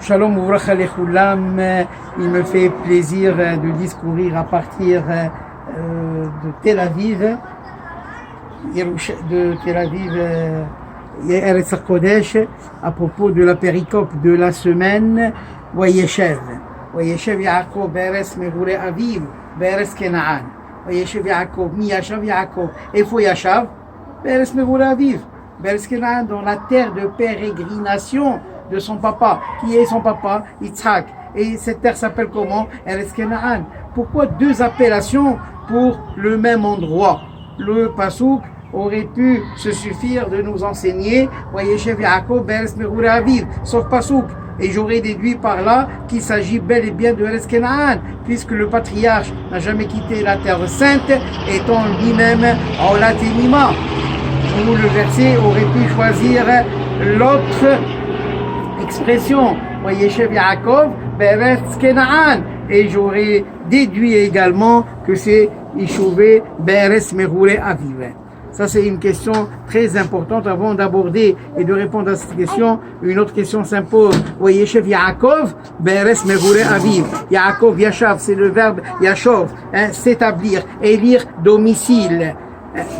Shalom Uvracha Lechulam, il me fait plaisir de discourir à partir de Tel Aviv, Eretz HaKodesh, à propos de la péricope de la semaine, Vayeshev Yaakov Be'eretz Megurei Aviv, Be'eretz Kenaan. Vayeshev Yaakov, mi Yashav Yaakov, et faut Yashav, Be'eretz Megurei Aviv, Be'eretz Kenaan, dans la terre de pérégrination de son papa. Qui est son papa? Yitzhak. Et cette terre s'appelle comment? Eretz Kenaan. Pourquoi deux appellations pour le même endroit? Le Pasuk aurait pu se suffire de nous enseigner Vayeshev Yaakov Be'eretz Megurei Aviv, sauf Pasuk. Et j'aurais déduit par là qu'il s'agit bel et bien de Eretz Kenaan, puisque le patriarche n'a jamais quitté la terre sainte, étant lui-même Olat Emima. Où le verset aurait pu choisir l'autre expression, Vayeshev Yaakov Be'eretz Kenaan, et j'aurais déduit également que c'est Yishuvé Be'eretz Megurei Aviv. Ça, c'est une question très importante. Avant d'aborder et de répondre à cette question, une autre question s'impose. Vayeshev Yaakov Be'eretz Megurei Aviv. Yaakov Yashav, c'est le verbe Yashov, s'établir, élire domicile.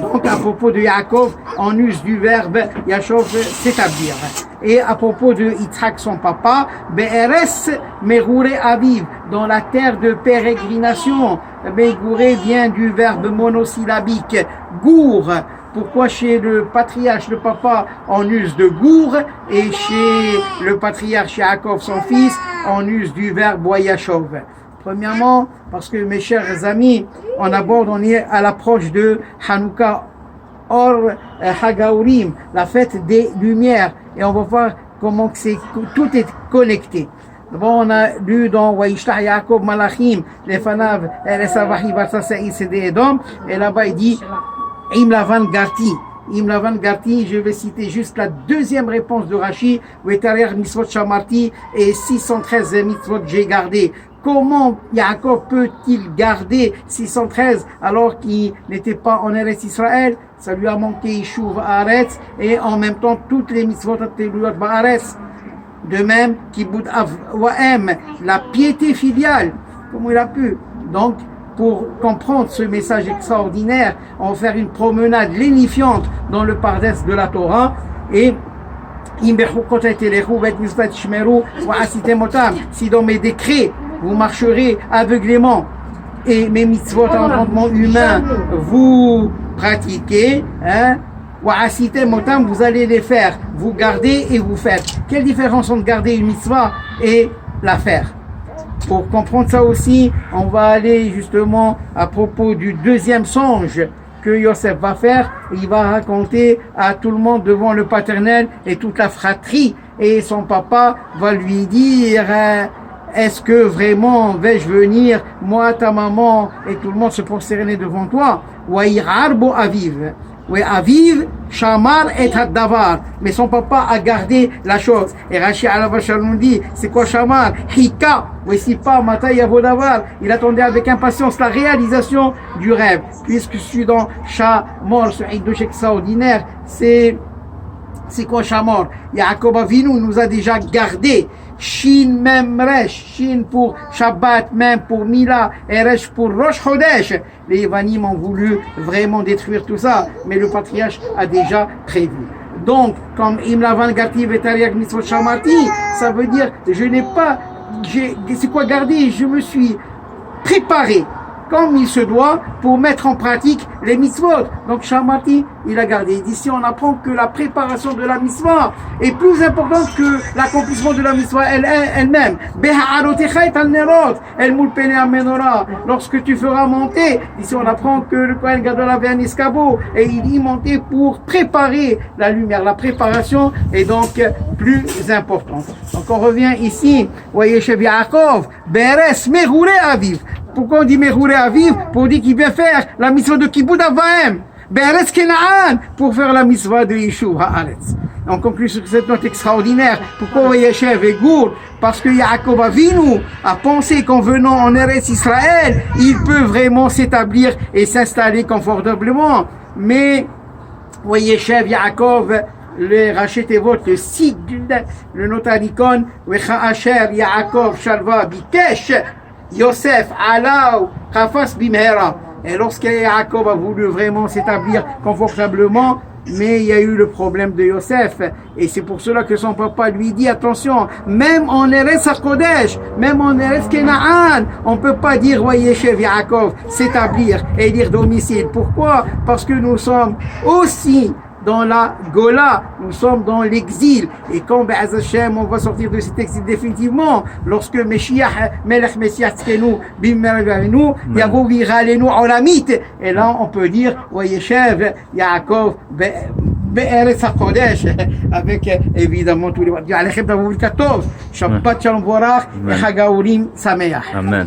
Donc, à propos de Yaakov, on use du verbe Yashov, s'établir. Et à propos de Yitzhak, son papa, Be'eretz Megurei Aviv, dans la terre de pérégrination. Megurei vient du verbe monosyllabique gour. Pourquoi chez le patriarche, le papa, on use de gour, et chez le patriarche Yaakov, son fils, on use du verbe Yashov? Premièrement, parce que mes chers amis, on est à l'approche de Hanouka Or Hagaurim, la fête des Lumières, et on va voir comment tout est connecté. Bon, on a lu dans Vayishlach Yaakov Malachim, Lefanav Eretz Avahi Vatsasei Sede Edom, et là-bas il dit Im Lavan Garti. Im Lavan Garti, je vais citer juste la deuxième réponse de Rashi, Vetarer Mitzvot Shamarti, et 613 mitzvot j'ai gardé. Comment Yaakov peut-il garder 613 alors qu'il n'était pas en Eretz Israël? Ça lui a manqué Yishuv Haaretz, et en même temps toutes les mitzvot Teluyot Ba'aretz. De même, Kibud Av Wa'em, la piété filiale. Comment il a pu? Donc, pour comprendre ce message extraordinaire, on va faire une promenade lénifiante dans le Pardes de la Torah, et si dans mes décrets vous marcherez aveuglément et mes mitzvot en entendement humain vous pratiquez, vous allez les faire, vous gardez et vous faites. Quelle différence entre garder une mitzvah et la faire? Pour comprendre ça aussi, on va aller justement à propos du deuxième songe que Yosef va faire. Il va raconter à tout le monde devant le paternel et toute la fratrie, et son papa va lui dire est-ce que vraiment vais-je venir, moi, ta maman et tout le monde se prosterner devant toi? Waïrarbo Aviv. Oui, Aviv, Shamar et Haddavar. Mais son papa a gardé la chose. Et Rashi Alav Shalom dit, c'est quoi Shamar? Hika. Oui, si pas, Mataï Avodavar. Il attendait avec impatience la réalisation du rêve. Puisque je suis dans Shamor, ce Hiddush extraordinaire, c'est quoi Shamor? Yaakov Avinu nous a déjà gardé. Shin Mem Resh, Shin pour Shabbat, Mem pour Mila, et Resh pour Rosh Chodesh. Les Yavanim ont voulu vraiment détruire tout ça, mais le patriarche a déjà prévu. Donc, comme Imlavan Gati Vetariak Mitzvot Shamarti, ça veut dire, c'est quoi garder? Je me suis préparé comme il se doit pour mettre en pratique les mitzvot. Donc Shamarti, il a gardé. D'ici on apprend que la préparation de la mitzvah est plus importante que l'accomplissement de la mitzvah elle-même. Lorsque tu feras monter, ici on apprend que le Kohen Gadol avait un escabeau et il y montait pour préparer la lumière. La préparation est donc plus importante. Donc on revient ici, Vayeshev Yaakov Be'eretz Megurei Aviv. Pourquoi on dit Megurei Aviv? Pour dire qu'il vient faire la mitzvah de Kibud Avaim, Be'eretz Kenaan, pour faire la mitzvah de Yishuv Haaretz. On conclut sur cette note extraordinaire. Pourquoi Vayeshev et Gour? Parce que Yaakov Avinu a pensé qu'en venant en Eretz Israël, il peut vraiment s'établir et s'installer confortablement. Mais Vayeshev Yaakov le Rachetevot, le Sid, le Notarikon, Wecha Asher, Yaakov, Shalva, Bikesh, Yosef, Alaou, Khafas, Bimhera. Et lorsque Yaakov a voulu vraiment s'établir confortablement, mais il y a eu le problème de Yosef, et c'est pour cela que son papa lui dit attention, même en Eretz HaKodesh, même en Eretz Kenaan, on peut pas dire Wayeshev Yaakov, s'établir et dire domicile. Pourquoi? Parce que nous sommes aussi dans la Gola, nous sommes dans l'exil. Et quand Be'ez Hashem, on va sortir de cet exil définitivement, lorsque Meshiach, Melech Messias Tkenu, Bimmer Vavenu, Yavo Viralenu Olamit. Et là, on peut dire, Wayeshev, Yaakov, Be'eretz HaKodesh, avec évidemment tous les mots. Alechem Davou Katov, Shabbat Shalom Vorach, et Chag HaUrim Sameach. Amen.